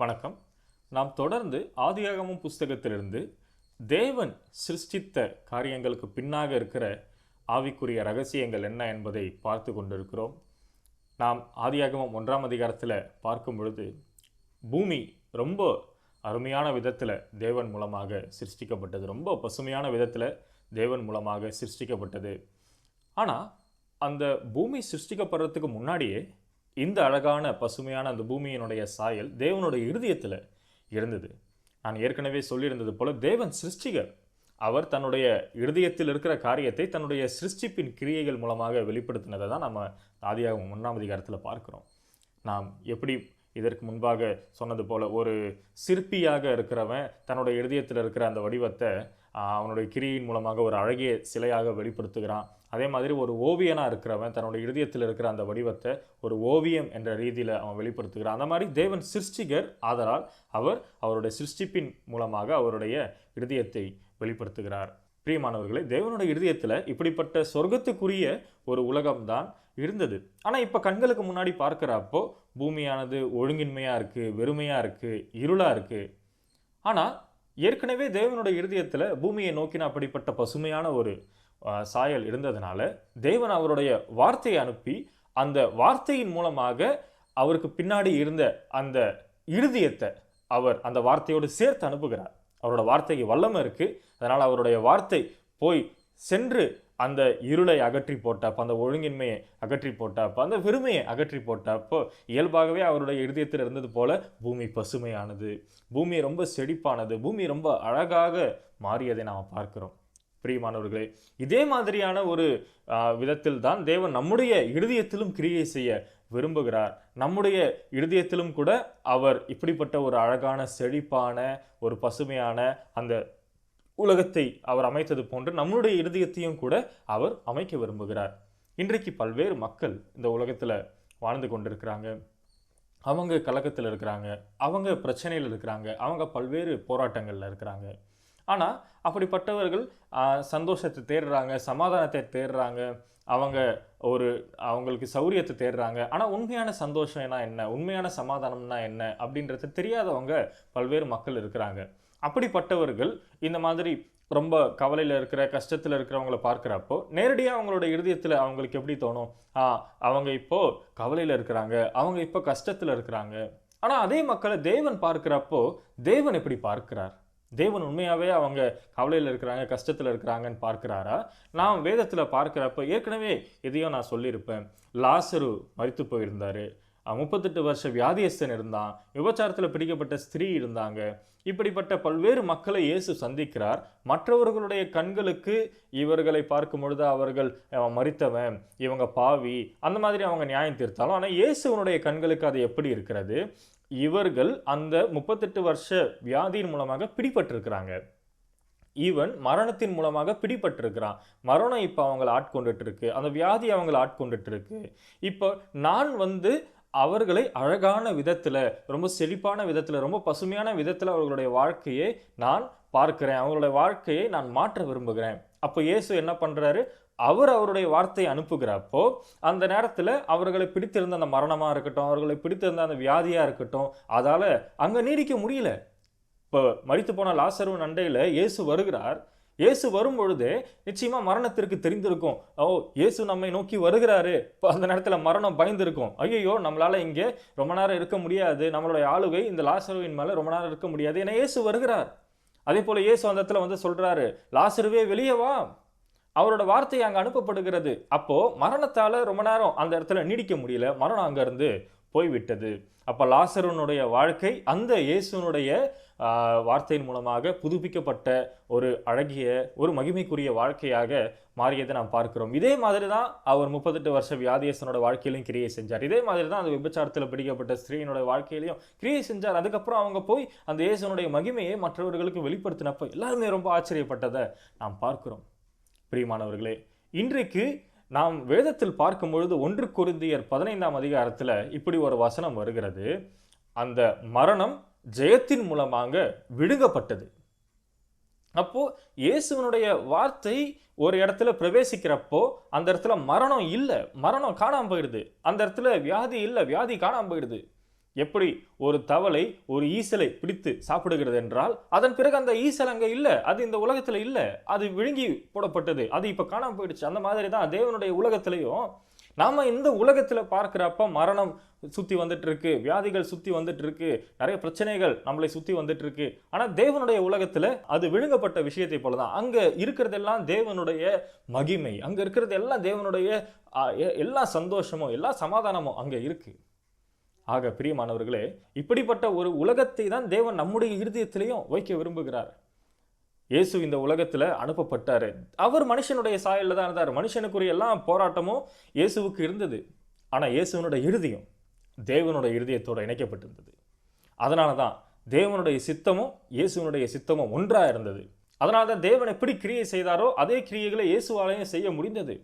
வணக்கம். நாம் தொடர்ந்து ஆதியாகமம் புஸ்தகத்திலிருந்து தேவன் சிருஷ்டித்த காரியங்களுக்கு பின்னாக இருக்கிற ஆவிக்குரிய ரகசியங்கள் என்ன என்பதை பார்த்து கொண்டிருக்கிறோம். நாம் ஆதியாகமம் 1ஆம் அதிகாரத்தில் பார்க்கும் பொழுது பூமி ரொம்ப அருமையான விதத்தில் தேவன் மூலமாக சிருஷ்டிக்கப்பட்டது, ரொம்ப பசுமையான விதத்தில் தேவன் மூலமாக சிருஷ்டிக்கப்பட்டது. ஆனால் அந்த பூமி சிருஷ்டிக்கப்படுறதுக்கு முன்னாடியே இந்த அழகான பசுமையான அந்த பூமியினுடைய சாயல் தேவனுடைய இருதயத்தில் இருந்தது. நான் ஏற்கனவே சொல்லியிருந்தது போல தேவன் சிருஷ்டிகர். அவர் தன்னுடைய இருதயத்தில் இருக்கிற காரியத்தை தன்னுடைய சிருஷ்டிப்பின் கிரியைகள் மூலமாக வெளிப்படுத்தினதை தான் நம்ம ஆதியாகமம் 1ஆம் அதிகாரத்தில் பார்க்கிறோம். நாம் எப்படி இதற்கு முன்பாக சொன்னது போல ஒரு சிற்பியாக இருக்கிறவன் தன்னுடைய இருதயத்தில் இருக்கிற அந்த வடிவத்தை அவனுடைய கிரியின் மூலமாக ஒரு அழகிய சிலையாக வெளிப்படுத்துகிறான். அதே மாதிரி ஒரு ஓவியனாக இருக்கிறவன் தன்னுடைய இருதயத்தில் இருக்கிற அந்த வடிவத்தை ஒரு ஓவியம் என்ற ரீதியில் அவன் வெளிப்படுத்துகிறான். அந்த மாதிரி தேவன் சிருஷ்டிகர், ஆதலால் அவர் அவருடைய சிருஷ்டிப்பின் மூலமாக அவருடைய இருதயத்தை வெளிப்படுத்துகிறார். பிரியமானவர்களே, தேவனுடைய இருதயத்தில் இப்படிப்பட்ட சொர்க்கத்துக்குரிய ஒரு உலகம்தான் இருந்தது. ஆனால் இப்போ கண்களுக்கு முன்னாடி பார்க்குறப்போ பூமியானது ஒழுங்கின்மையாக இருக்குது, வெறுமையாக இருக்குது, இருளாக இருக்குது. ஆனால் ஏற்கனவே தேவனுடைய இருதயத்தில் பூமியை நோக்கின அப்படிப்பட்ட பசுமையான ஒரு சாயல் இருந்ததுனால தேவன் அவருடைய வார்த்தையை அனுப்பி அந்த வார்த்தையின் மூலமாக அவருக்கு பின்னாடி இருந்த அந்த இருதயத்தை அவர் அந்த வார்த்தையோடு சேர்த்து அனுப்புகிறார். அவரோட வார்த்தைக்கு வல்லமை இருக்குது. அதனால் அவருடைய வார்த்தை போய் சென்று அந்த இருளை அகற்றி போட்டப்போ, அந்த ஒழுங்கின்மையை அகற்றி போட்டப்போ, அந்த வெறுமையை அகற்றி போட்டப்போ இயல்பாகவே அவருடைய இருதயத்தில் இருந்தது போல பூமி பசுமையானது, பூமி ரொம்ப செழிப்பானது, பூமி ரொம்ப அழகாக மாறியதை நாம் பார்க்கிறோம். பிரியமானவர்களே, இதே மாதிரியான ஒரு விதத்தில் தான் தேவன் நம்முடைய இருதயத்திலும் கிரியை செய்ய விரும்புகிறார். நம்முடைய இருதயத்திலும் கூட அவர் இப்படிப்பட்ட ஒரு அழகான செழிப்பான ஒரு பசுமையான அந்த உலகத்தை அவர் அமைத்தது போன்று நம்முடைய இருதயத்தையும் கூட அவர் அமைக்க விரும்புகிறார். இன்றைக்கு பல்வேறு மக்கள் இந்த உலகத்தில் வாழ்ந்து கொண்டிருக்கிறாங்க. அவங்க கலக்கத்தில் இருக்கிறாங்க, அவங்க பிரச்சனையில் இருக்கிறாங்க, அவங்க பல்வேறு போராட்டங்களில் இருக்கிறாங்க. ஆனால் அப்படிப்பட்டவர்கள் சந்தோஷத்தை தேடுறாங்க, சமாதானத்தை தேடுறாங்க, அவங்களுக்கு சௌரியத்தை தேடுறாங்க. ஆனால் உண்மையான சந்தோஷம்னா என்ன, உண்மையான சமாதானம்னா என்ன அப்படின்றது தெரியாதவங்க பல்வேறு மக்கள் இருக்கிறாங்க. அப்படிப்பட்டவர்கள் இந்த மாதிரி ரொம்ப கவலையில் இருக்கிற கஷ்டத்தில் இருக்கிறவங்களை பார்க்குறப்போ நேரடியாக அவங்களோட இருதயத்தில் அவங்களுக்கு எப்படி தோணும், அவங்க இப்போ கவலையில் இருக்கிறாங்க, அவங்க இப்போ கஷ்டத்தில் இருக்கிறாங்க. ஆனால் அதே மக்களை தேவன் பார்க்குறப்போ தேவன் எப்படி பார்க்கிறார்? தேவன் உண்மையாகவே அவங்க கவலையில் இருக்கிறாங்க, கஷ்டத்தில் இருக்கிறாங்கன்னு பார்க்குறாரா? நான் வேதத்தில் பார்க்குறப்ப ஏற்கனவே இதையும் நான் சொல்லியிருப்பேன். லாசரு மரித்து போயிருந்தார், 38 வருஷ வியாதியஸ்தன் இருந்தான், விபச்சாரத்தில் பிடிக்கப்பட்ட ஸ்திரீ இருந்தாங்க. இப்படிப்பட்ட பல்வேறு மக்களை இயேசு சந்திக்கிறார். மற்றவர்களுடைய கண்களுக்கு இவர்களை பார்க்கும் பொழுது அவர்கள் மரித்தவன், இவங்க பாவி, அந்த மாதிரி அவங்க நியாயம் தீர்த்தாலும், ஆனால் இயேசுவனுடைய கண்களுக்கு அது எப்படி இருக்கிறது? இவர்கள் அந்த 38 வருஷ வியாதியின் மூலமாக பிடிபட்டிருக்கிறாங்க. ஈவன் மரணத்தின் மூலமாக பிடிபட்டிருக்கிறான். மரணம் இப்போ அவங்களை ஆட்கொண்டுட்டு இருக்கு, அந்த வியாதி அவங்களை ஆட்கொண்டுட்டு இருக்கு. இப்போ நான் அவர்களை அழகான விதத்தில், ரொம்ப செழிப்பான விதத்தில், ரொம்ப பசுமையான விதத்தில் அவர்களுடைய வாழ்க்கையை நான் பார்க்கிறேன், அவங்களுடைய வாழ்க்கையை நான் மாற்ற விரும்புகிறேன். அப்போ இயேசு என்ன பண்ணுறாரு? அவருடைய வார்த்தையை அனுப்புகிறப்போ அந்த நேரத்தில் அவர்களை பிடித்திருந்த அந்த மரணமாக இருக்கட்டும், அவர்களை பிடித்திருந்த அந்த வியாதியாக இருக்கட்டும், அதால் அங்கே நீடிக்க முடியல. இப்போ மரித்து போன லாசரு அண்டையில் இயேசு வருகிறார். இயேசு வரும் பொழுதே நிச்சயமாக மரணத்திற்கு தெரிந்திருக்கும். இயேசு நம்மை நோக்கி வருகிறாரு. இப்போ அந்த நேரத்தில் மரணம் பயந்துருக்கும். ஐயோ, நம்மளால் இங்கே ரொம்ப நேரம் இருக்க முடியாது, நம்மளுடைய ஆளுகை இந்த லாசருவின் மேலே ரொம்ப நேரம் இருக்க முடியாது, ஏன்னா இயேசு வருகிறார். அதே போல் இயேசு அந்த இடத்துல சொல்கிறாரு, லாசருவே வெளியே வா. அவரோட வார்த்தை அங்கே அனுப்பப்படுகிறது. அப்போது மரணத்தால் ரொம்ப நேரம் அந்த இடத்துல நீடிக்க முடியல, மரணம் அங்கேருந்து போய்விட்டது. அப்போ லாசருனுடைய வாழ்க்கை அந்த இயேசுனுடைய வார்த்தையின் மூலமாக புதுப்பிக்கப்பட்ட ஒரு அழகிய ஒரு மகிமைக்குரிய வாழ்க்கையாக மாறியதை நாம் பார்க்கிறோம். இதே மாதிரி தான் அவர் 38 வருஷ வியாதியஸ்தனோட வாழ்க்கையிலையும் கிரியை செஞ்சார். இதே மாதிரி தான் அந்த விபச்சாரத்தில் பிடிக்கப்பட்ட ஸ்திரீயினுடைய வாழ்க்கையிலையும் கிரியை செஞ்சார். அதுக்கப்புறம் அவங்க போய் அந்த இயேசுனுடைய மகிமையை மற்றவர்களுக்கு வெளிப்படுத்தினப்போ எல்லாருமே ரொம்ப ஆச்சரியப்பட்டதை நாம் பார்க்கிறோம். பிரியமானவர்களே, இன்றைக்கு நாம் வேதத்தில் பார்க்கும் பொழுது 1 கொரிந்தியர் 15ஆம் அதிகாரத்தில் இப்படி ஒரு வசனம் வருகிறது. அந்த மரணம் ஜெயத்தின் மூலமாக விடுங்கப்பட்டது. அப்போ இயேசுவனுடைய வார்த்தை ஒரு இடத்துல பிரவேசிக்கிறப்போ அந்த இடத்துல மரணம் இல்லை, மரணம் காணாமல் போயிடுது. அந்த இடத்துல வியாதி இல்லை, வியாதி காணாமல் போயிடுது. எப்படி ஒரு தவளை ஒரு ஈசலை பிடித்து சாப்பிடுகிறது என்றால் அதன் பிறகு அந்த ஈசல் அங்க இல்ல, அது இந்த உலகத்துல இல்ல, அது விழுங்கி போடப்பட்டது, அது இப்ப காணாம போயிடுச்சு. அந்த மாதிரி தான் தேவனுடைய உலகத்திலையும் நாம இந்த உலகத்துல பார்க்கிறப்ப மரணம் சுத்தி வந்துட்டு இருக்கு, வியாதிகள் சுத்தி வந்துட்டு இருக்கு, நிறைய பிரச்சனைகள் நம்மளை சுத்தி வந்துட்டு இருக்கு. ஆனா தேவனுடைய உலகத்துல அது விழுங்கப்பட்ட விஷயத்தை போலதான். அங்க இருக்கிறதெல்லாம் தேவனுடைய மகிமை, அங்க இருக்கிறது எல்லாம் தேவனுடைய எல்லா சந்தோஷமும் எல்லா சமாதானமும் அங்க இருக்கு. ஆக பிரியமானவர்களே, இப்படிப்பட்ட ஒரு உலகத்தை தான் தேவன் நம்முடைய இருதயத்திலையும் வைக்க விரும்புகிறார். இயேசு இந்த உலகத்துல அனுப்பப்பட்டாரு. அவர் மனுஷனுடைய சாயல்ல தான் இருந்தார். மனுஷனுக்குரிய எல்லா போராட்டமும் இயேசுவுக்கு இருந்தது. ஆனா இயேசுவனுடைய இருதயம் தேவனுடைய இருதயத்தோட இணைக்கப்பட்டிருந்தது. அதனால தான் தேவனுடைய சித்தமும் இயேசுவனுடைய சித்தமும் ஒன்றா இருந்தது. அதனால தான் தேவன் எப்படி கிரியை செய்தாரோ அதே கிரியைகளை இயேசுவாலையும் செய்ய முடிந்தது.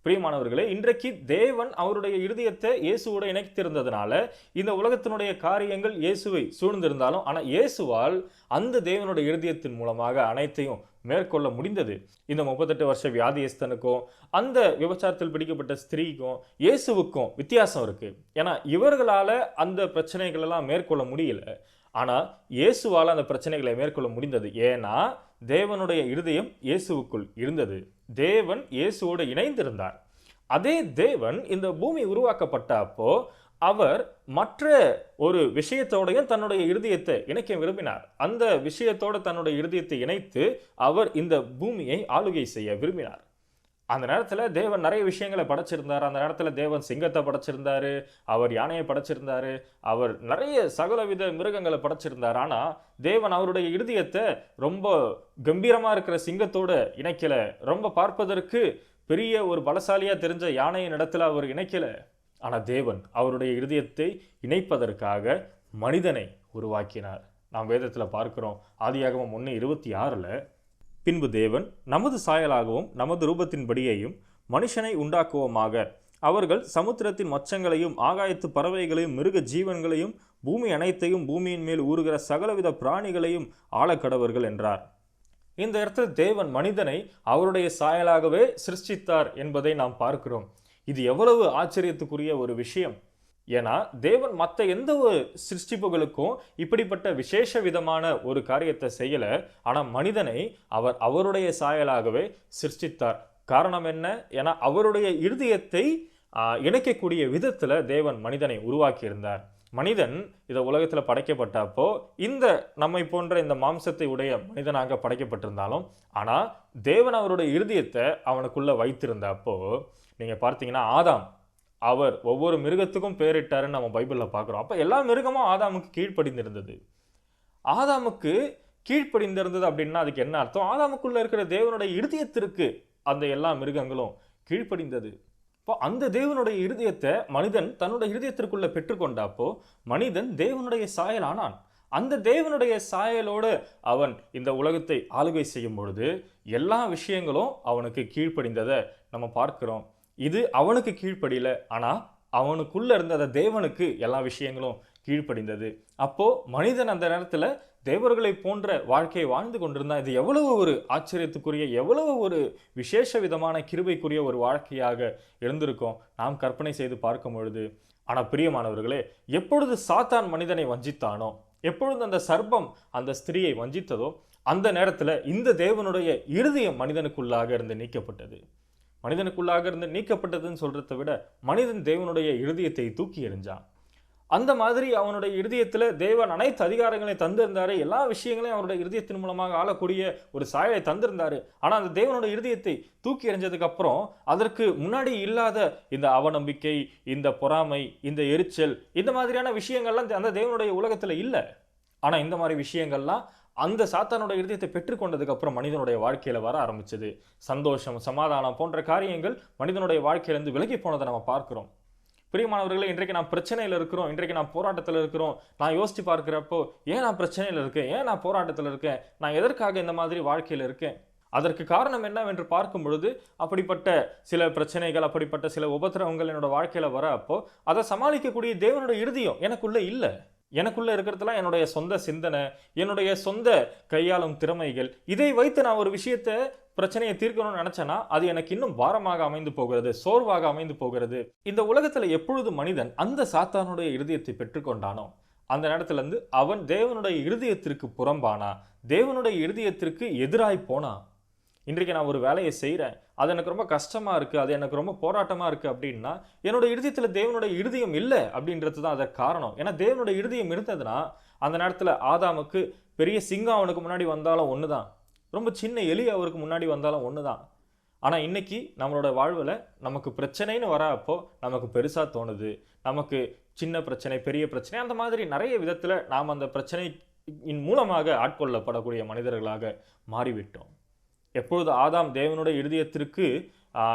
பிரியமானவர்களே, இன்றைக்கு தேவன் அவருடைய இருதயத்தை இயேசுவோட இணைத்திருந்ததுனால இந்த உலகத்தினுடைய காரியங்கள் இயேசுவை சூழ்ந்திருந்தாலும், ஆனால் இயேசுவால் அந்த தேவனுடைய இருதயத்தின் மூலமாக அனைத்தையும் மேற்கொள்ள முடிந்தது. இந்த 38 வருஷ வியாதியஸ்தனுக்கும் அந்த விபச்சாரத்தில் பிடிக்கப்பட்ட ஸ்திரீக்கும் இயேசுவுக்கும் வித்தியாசம் இருக்கு. ஏன்னா இவர்களால அந்த பிரச்சனைகள் எல்லாம் மேற்கொள்ள முடியல, ஆனா இயேசுவால் அந்த பிரச்சனைகளை மேற்கொள்ள முடிந்தது. ஏன்னா தேவனுடைய இருதயம் இயேசுவுக்குள் இருந்தது. தேவன் இயேசுவோடு இணைந்திருந்தார். அதே தேவன் இந்த பூமி உருவாக்கப்பட்ட அப்போ அவர் மற்ற ஒரு விஷயத்தோடையும் தன்னுடைய இருதயத்தை இணைக்க விரும்பினார். அந்த விஷயத்தோடு தன்னுடைய இருதயத்தை இணைத்து அவர் இந்த பூமியை ஆளுகை செய்ய விரும்பினார். அந்த நேரத்தில் தேவன் நிறைய விஷயங்களை படைச்சிருந்தார். அந்த நேரத்தில் தேவன் சிங்கத்தை படைச்சிருந்தாரு, அவர் யானையை படைச்சிருந்தாரு, அவர் நிறைய சகலவித மிருகங்களை படைச்சிருந்தார். ஆனால் தேவன் அவருடைய இருதயத்தை ரொம்ப கம்பீரமாக இருக்கிற சிங்கத்தோடு இணைக்கல, ரொம்ப பார்ப்பதற்கு பெரிய ஒரு பலசாலியாக தெரிஞ்ச யானையின் இடத்துல அவர் இணைக்கல. ஆனால் தேவன் அவருடைய இருதயத்தை இணைப்பதற்காக மனிதனை உருவாக்கினார். நாம் வேதத்தில் பார்க்கிறோம். ஆதியாகமம் 1:26 பின்பு தேவன் நமது சாயலாகவும் நமது ரூபத்தின்படியையும் மனுஷனை உண்டாக்குவோமாக, அவர்கள் சமுத்திரத்தின் மச்சங்களையும் ஆகாயத்து பறவைகளையும் மிருக ஜீவன்களையும் பூமி அனைத்தையும் பூமியின் மேல் ஊறுகிற சகலவித பிராணிகளையும் ஆளக்கடவர்கள் என்றார். இந்த இடத்தில் தேவன் மனிதனை அவருடைய சாயலாகவே சிருஷ்டித்தார் என்பதை நாம் பார்க்கிறோம். இது எவ்வளவு ஆச்சரியத்துக்குரிய ஒரு விஷயம். ஏன்னா தேவன் மற்ற எந்த ஒரு சிருஷ்டிப்புகளுக்கும் இப்படிப்பட்ட விசேஷ விதமான ஒரு காரியத்தை செய்யல. ஆனா மனிதனை அவர் அவருடைய சாயலாகவே சிருஷ்டித்தார். காரணம் என்ன? ஏன்னா அவருடைய இருதயத்தை இணைக்கக்கூடிய விதத்துல தேவன் மனிதனை உருவாக்கி இருந்தார். மனிதன் இந்த உலகத்துல படைக்கப்பட்டப்போ இந்த நம்மை போன்ற இந்த மாம்சத்தை உடைய மனிதனாக படைக்கப்பட்டிருந்தாலும், ஆனா தேவன் அவருடைய இருதயத்தை அவனுக்குள்ள வைத்திருந்தப்போ நீங்க பார்த்தீங்கன்னா ஆதாம், அவர் ஒவ்வொரு மிருகத்துக்கும் பேரிட்டாருன்னு நம்ம பைபிளில் பார்க்குறோம். அப்போ எல்லா மிருகமும் ஆதாமுக்கு கீழ்ப்படிந்திருந்தது. ஆதாமுக்கு கீழ்ப்படிந்திருந்தது அப்படின்னா அதுக்கு என்ன அர்த்தம்? ஆதாமுக்குள்ள இருக்கிற தேவனுடைய இருதயத்திற்கு அந்த எல்லா மிருகங்களும் கீழ்ப்படிந்தது. இப்போ அந்த தேவனுடைய இருதயத்தை மனிதன் தன்னுடைய இருதயத்திற்குள்ள பெற்றுக்கொண்டப்போ மனிதன் தேவனுடைய சாயல் ஆனான். அந்த தேவனுடைய சாயலோடு அவன் இந்த உலகத்தை ஆளுகை செய்யும் பொழுது எல்லா விஷயங்களும் அவனுக்கு கீழ்ப்படிந்ததை நம்ம பார்க்கிறோம். இது அவனுக்கு கீழ்ப்படியல, ஆனா அவனுக்குள்ள இருந்த அந்த தேவனுக்கு எல்லா விஷயங்களும் கீழ்ப்படிந்தது. அப்போ மனிதன் அந்த நேரத்துல தேவர்களை போன்ற வாழ்க்கையை வாழ்ந்து கொண்டிருந்தா இது எவ்வளவு ஒரு ஆச்சரியத்துக்குரிய, எவ்வளவு ஒரு விசேஷ விதமான கிருபைக்குரிய ஒரு வாழ்க்கையாக இருந்திருக்கும் நாம் கற்பனை செய்து பார்க்கும் பொழுது. ஆனா பிரியமானவர்களே, எப்பொழுது சாத்தான் மனிதனை வஞ்சித்தானோ, எப்பொழுது அந்த சர்ப்பம் அந்த ஸ்திரியை வஞ்சித்ததோ, அந்த நேரத்துல இந்த தேவனுடைய இருதயம் மனிதனுக்குள்ளாக இருந்து நீக்கப்பட்டது. மனிதனுக்குள்ளாக இருந்து நீக்கப்பட்டதுன்னு சொல்றதை விட மனிதன் தேவனுடைய இருதயத்தை தூக்கி எறிஞ்சான். அந்த மாதிரி அவனுடைய இருதயத்துல தேவன் அனைத்து அதிகாரங்களையும் தந்திருந்தாரு, எல்லா விஷயங்களையும் அவருடைய இருதயத்தின் மூலமாக ஆளக்கூடிய ஒரு சாயலை தந்திருந்தாரு. ஆனா அந்த தேவனுடைய இருதயத்தை தூக்கி எறிஞ்சதுக்கு அப்புறம் அதற்கு முன்னாடி இல்லாத இந்த அவநம்பிக்கை, இந்த பொறாமை, இந்த எரிச்சல், இந்த மாதிரியான விஷயங்கள்லாம் அந்த தேவனுடைய உலகத்துல இல்லை. ஆனா இந்த மாதிரி விஷயங்கள்லாம் அந்த சாத்தானுடைய இருதயத்தை பெற்றுக்கொண்டதுக்கு அப்புறம் மனிதனுடைய வாழ்க்கையில வர ஆரம்பிச்சது. சந்தோஷம், சமாதானம் போன்ற காரியங்கள் மனிதனுடைய வாழ்க்கையிலிருந்து விலகி போனதை நம்ம பார்க்கிறோம். பிரியமானவர்களே, இன்றைக்கு நான் பிரச்சனையில் இருக்கிறோம், இன்றைக்கு நான் போராட்டத்தில் இருக்கிறோம். நான் யோசிச்சு பார்க்கிறப்போ ஏன் நான் பிரச்சனையில் இருக்கேன், ஏன் நான் போராட்டத்தில் இருக்கேன், நான் எதற்காக இந்த மாதிரி வாழ்க்கையில் இருக்கேன், அதற்கு காரணம் என்னவென்று பார்க்கும் பொழுது அப்படிப்பட்ட சில பிரச்சனைகள், அப்படிப்பட்ட சில உபத்திரவங்கள் என்னோட வாழ்க்கையில வர அப்போ அதை சமாளிக்கக்கூடிய தேவனுடைய இருதயம் எனக்குள்ள இல்லை. எனக்குள்ள இருக்கிறதுலாம் என்னுடைய சொந்த சிந்தனை, என்னுடைய சொந்த கையாளும் திறமைகள், இதை வைத்து நான் ஒரு விஷயத்தை பிரச்சனையை தீர்க்கணும்னு நினைச்சேன்னா அது எனக்கு இன்னும் பாரமாக அமைந்து போகிறது, சோர்வாக அமைந்து போகிறது. இந்த உலகத்துல எப்பொழுது மனிதன் அந்த சாத்தானுடைய இருதயத்தை பெற்றுக்கொண்டானோ அந்த நேரத்துல இருந்து அவன் தேவனுடைய இருதயத்திற்கு புறம்பானா, தேவனுடைய இருதயத்திற்கு எதிராய் போனா. இன்றைக்கு நான் ஒரு வேலையை செய்கிறேன், அது எனக்கு ரொம்ப கஷ்டமா இருக்கு, அது எனக்கு ரொம்ப போராட்டமா இருக்கு அப்படின்னா என்னோட இருதயத்துல தேவனுடைய இருதயம் இல்லை அப்படின்றது தான் அதற்கு காரணம். ஏன்னா தேவனுடைய இருதயம் இருந்ததுன்னா அந்த நேரத்துல ஆதாமுக்கு பெரிய சிங்கம் அவனுக்கு முன்னாடி வந்தாலும் ஒண்ணுதான், ரொம்ப சின்ன எலி அவருக்கு முன்னாடி வந்தாலும் ஒண்ணுதான். ஆனா இன்னைக்கு நம்மளோட வாழ்வுல நமக்கு பிரச்சனைன்னு வரப்போ நமக்கு பெருசா தோணுது, நமக்கு சின்ன பிரச்சனை பெரிய பிரச்சனை அந்த மாதிரி நிறைய விதத்துல நாம் அந்த பிரச்சனையின் மூலமாக ஆட்கொள்ளப்படக்கூடிய மனிதர்களாக மாறிவிட்டோம். எப்பொழுது ஆதாம் தேவனுடைய இருதயத்திற்கு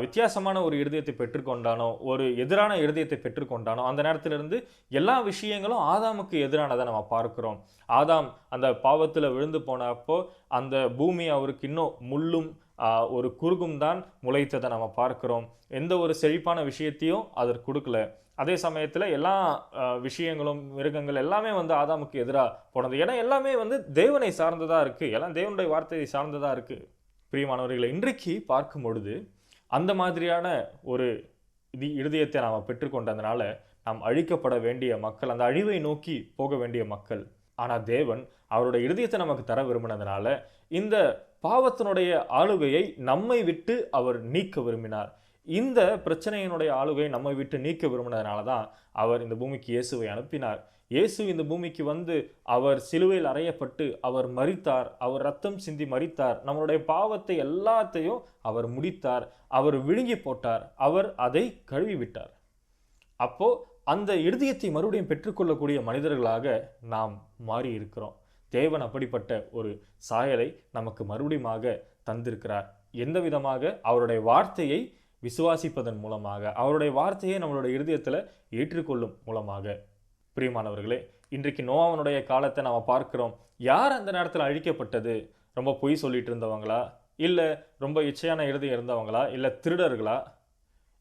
வித்தியாசமான ஒரு இருதயத்தை பெற்றுக்கொண்டானோ, ஒரு எதிரான இருதயத்தை பெற்றுக்கொண்டானோ, அந்த நேரத்திலிருந்து எல்லா விஷயங்களும் ஆதாமுக்கு எதிரானதை நம்ம பார்க்கிறோம். ஆதாம் அந்த பாவத்தில் விழுந்து போனப்போ அந்த பூமி அவருக்கு இன்னும் முள்ளும் ஒரு குறுகும் தான் முளைத்ததை நம்ம பார்க்கிறோம். எந்த ஒரு செழிப்பான விஷயத்தையும் அதற்கு கொடுக்கல. அதே சமயத்தில் எல்லா விஷயங்களும் மிருகங்கள் எல்லாமே வந்து ஆதாமுக்கு எதிராக போனது. ஏன்னா எல்லாமே வந்து தேவனை சார்ந்ததாக இருக்குது, எல்லாம் தேவனுடைய வார்த்தையை சார்ந்ததாக இருக்குது. பிரியமானவர்களை, இன்றைக்கு பார்க்கும் பொழுது அந்த மாதிரியான ஒரு இருதயத்தை நாம் பெற்றுக்கொண்டதுனால நாம் அழிக்கப்பட வேண்டிய மக்கள், அந்த அழிவை நோக்கி போக வேண்டிய மக்கள். ஆனால் தேவன் அவருடைய இருதயத்தை நமக்கு தர விரும்பினதுனால இந்த பாவத்தினுடைய ஆளுகையை நம்மை விட்டு அவர் நீக்க விரும்பினார். இந்த பிரச்சனையினுடைய ஆளுகை நம்மை விட்டு நீக்க விரும்பினதுனால தான் அவர் இந்த பூமிக்கு இயேசுவை அனுப்பினார். இயேசு இந்த பூமிக்கு வந்து அவர் சிலுவையில் அறையப்பட்டு அவர் மரித்தார், அவர் ரத்தம் சிந்தி மரித்தார், நம்மளுடைய பாவத்தை எல்லாத்தையும் அவர் முடித்தார், அவர் விழுங்கி போட்டார், அவர் அதை கழுவி விட்டார். அப்போ அந்த இருதயத்தை மறுபடியும் பெற்றுக்கொள்ளக்கூடிய மனிதர்களாக நாம் மாறி இருக்கிறோம். தேவன் அப்படிப்பட்ட ஒரு சாயலை நமக்கு மறுபடியுமாக தந்திருக்கிறார். எந்த விதமாக? அவருடைய வார்த்தையை விசுவாசிப்பதன் மூலமாக, அவருடைய வார்த்தையை நம்மளுடைய இருதயத்தில் ஏற்றுக்கொள்ளும் மூலமாக. பிரியமானவர்களே, இன்றைக்கு நோவாவுடைய காலத்தை நாம் பார்க்கிறோம். யார் அந்த நேரத்தில் அழிக்கப்பட்டது? ரொம்ப பொய் சொல்லிட்டு இருந்தவங்களா, இல்லை ரொம்ப இச்சையான இருதயம் இருந்தவங்களா, இல்லை திருடர்களா?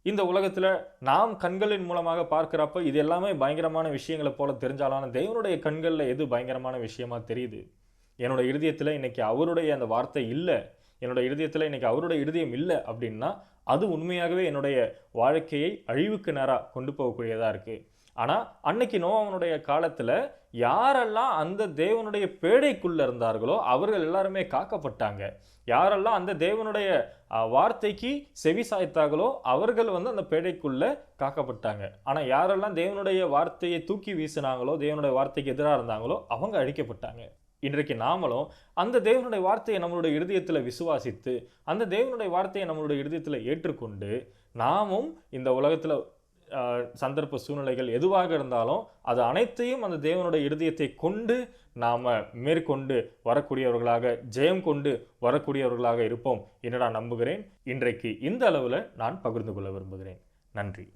இந்த உலகத்தில் நாம் கண்களின் மூலமாக பார்க்கிறப்ப இது எல்லாமே பயங்கரமான விஷயங்களை போல தெரிஞ்சாலான தேவனுடைய கண்களில் எது பயங்கரமான விஷயமா தெரியுது? என்னோட இருதயத்தில் இன்னைக்கு அவருடைய அந்த வார்த்தை இல்லை, என்னோட இருதயத்தில் இன்னைக்கு அவருடைய இருதயம் இல்லை அப்படின்னா அது உண்மையாகவே என்னுடைய வாழ்க்கையை அழிவுக்கு நேராக கொண்டு போகக்கூடியதாக இருக்குது. ஆனால் அன்னைக்கு நோவாவுடைய காலத்தில் யாரெல்லாம் அந்த தேவனுடைய பேழைக்குள்ள இருந்தார்களோ அவர்கள் எல்லாருமே காக்கப்பட்டாங்க. யாரெல்லாம் அந்த தேவனுடைய வார்த்தைக்கு செவி சாய்த்தார்களோ அவர்கள் வந்து அந்த பேழைக்குள்ள காக்கப்பட்டாங்க. ஆனால் யாரெல்லாம் தேவனுடைய வார்த்தையை தூக்கி வீசினாங்களோ, தேவனுடைய வார்த்தைக்கு எதிராக இருந்தாங்களோ அவங்க அழிக்கப்பட்டாங்க. இன்றைக்கு நாமளும் அந்த தேவனுடைய வார்த்தையை நம்மளுடைய இருதயத்தில் விசுவாசித்து, அந்த தேவனுடைய வார்த்தையை நம்மளுடைய இருதயத்தில் ஏற்றுக்கொண்டு, நாமும் இந்த உலகத்தில் சந்தர்ப்ப சூழ்நிலைகள் எதுவாக இருந்தாலும் அது அனைத்தையும் அந்த தேவனுடைய இருதயத்தை கொண்டு நாம் மேற்கொண்டு வரக்கூடியவர்களாக, ஜெயம் கொண்டு வரக்கூடியவர்களாக இருப்போம் என்று நான் நம்புகிறேன். இன்றைக்கு இந்த அளவில் நான் பகிர்ந்து கொள்ள விரும்புகிறேன். நன்றி.